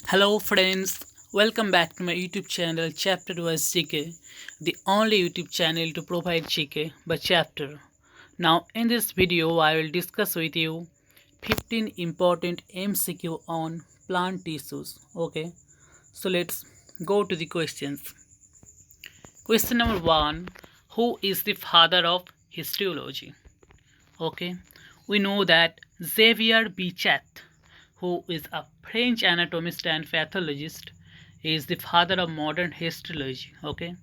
Hello friends, welcome back to my YouTube channel Chapter Wise GK, the only YouTube channel to provide GK by chapter. Now in this video I will discuss with you 15 important MCQ on plant tissues. Okay, so let's go to the questions. Question number 1. Who is the father of histology? Okay, we know that Xavier Bichat, who is a French anatomist and pathologist, is the father of modern histology. Okay,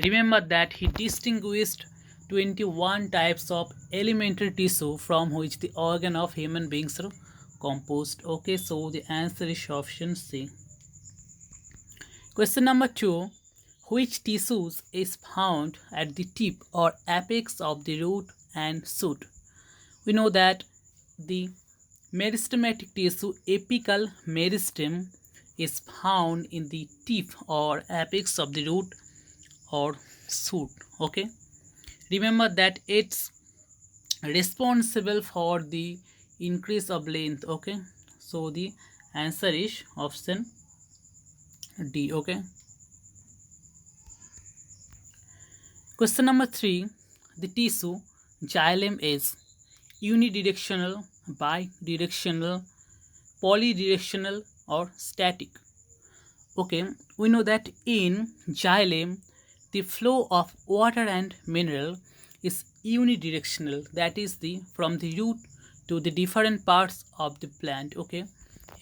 remember that he distinguished 21 types of elementary tissue from which the organ of human beings are composed. Okay, so the answer is option C. Question number 2. Which tissues is found at the tip or apex of the root and shoot? We know that the meristematic tissue apical meristem is found in the tip or apex of the root or shoot. Okay, remember that it's responsible for the increase of length. Okay, so the answer is option D. Okay, question number 3. The tissue xylem is unidirectional, bidirectional, polydirectional, or static. Okay, we know that in xylem the flow of water and mineral is unidirectional, that is the from the root to the different parts of the plant. Okay,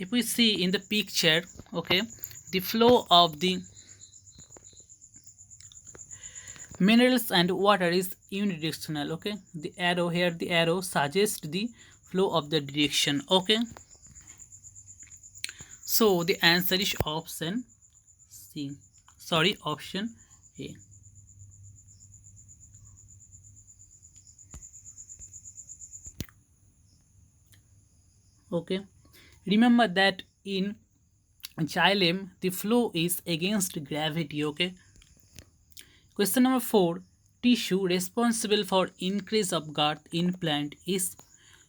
if we see in the picture, okay, the flow of the minerals and water is unidirectional. Okay, the arrow here, the arrow suggests the flow of the direction. Okay, so the answer is option C. Sorry, option A. Okay, remember that in xylem the flow is against gravity. Okay, question number 4. Tissue responsible for increase of girth in plant is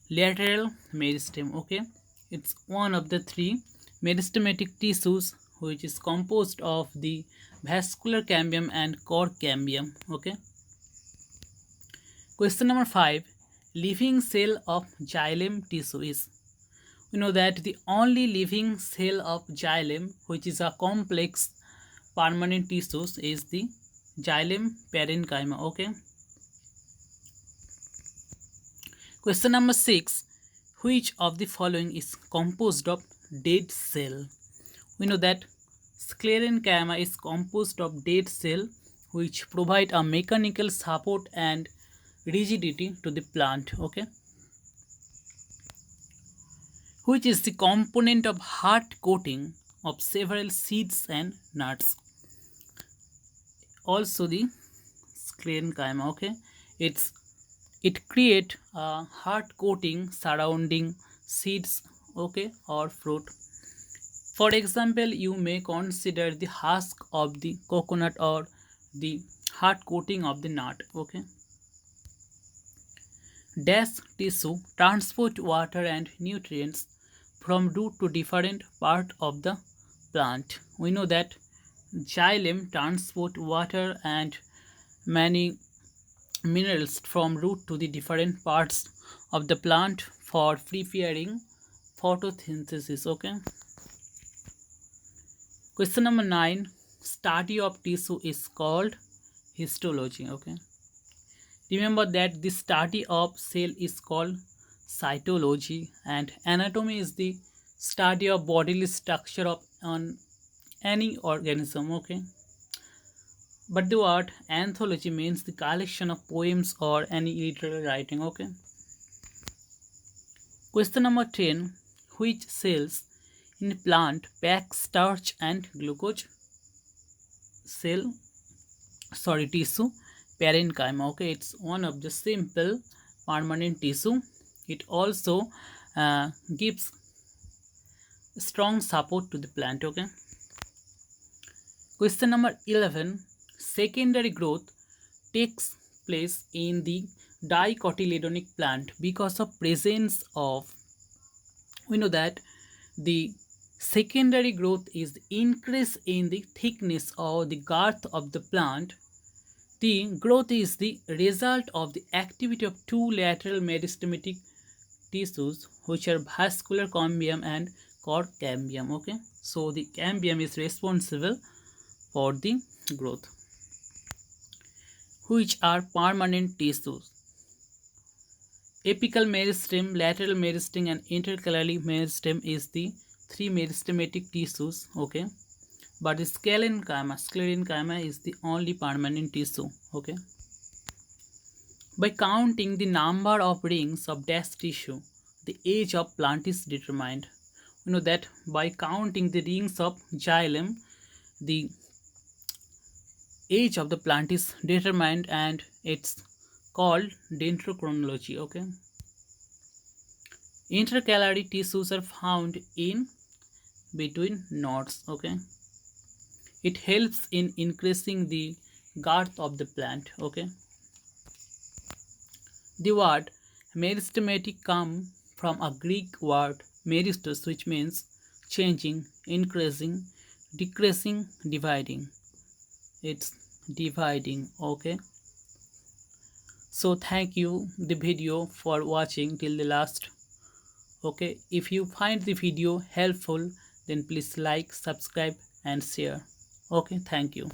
lateral meristem. Okay, it's one of the three meristematic tissues which is composed of the vascular cambium and core cambium. Okay, question number 5. Living cell of xylem tissue is, we know that the only living cell of xylem which is a complex permanent tissues is the xylem parenchyma. Okay, question number 6. Which of the following is composed of dead cell? We know that sclerenchyma is composed of dead cell which provide a mechanical support and rigidity to the plant. Okay, which is the component of hard coating of several seeds and nuts? Also the sclerenchyma. Okay, it's it create a hard coating surrounding seeds, okay, or fruit. For example, you may consider the husk of the coconut or the hard coating of the nut. Okay, dash tissue transport water and nutrients from root to different part of the plant. We know that xylem transport water and many minerals from root to the different parts of the plant for preparing photosynthesis. Okay, question number 9. Study of tissue is called histology. Okay, remember that the study of cell is called cytology and anatomy is the study of bodily structure of on any organism. Okay, but the word anthology means the collection of poems or any literary writing. Okay, question number 10. Which cells in plant pack starch and glucose? Cell, sorry, tissue parenchyma. Okay, it's one of the simple permanent tissue. It also gives strong support to the plant. Okay, question number 11. Secondary growth takes place in the dicotyledonic plant because of presence of, we know that the Secondary growth is the increase in the thickness or the girth of the plant. The growth is the result of the activity of two lateral meristematic tissues, which are vascular cambium and cord cambium. Okay, so the cambium is responsible for the growth, which are permanent tissues. Apical meristem, lateral meristem, and intercalary meristem is the three meristematic tissues. Okay, but the sclerenchyma is the only permanent tissue. Okay, by counting the number of rings of dash tissue, the age of plant is determined. You know that by counting the rings of xylem, the age of the plant is determined, and it's called dendrochronology. Okay, intercalary tissues are found in between nodes. Okay, it helps in increasing the girth of the plant. Okay, the word meristematic come from a Greek word meristos, which means changing, increasing, decreasing, dividing. It's dividing. Okay, so thank you the video for watching till the last. Okay, if you find the video helpful, then please like, subscribe and share. Okay, thank you.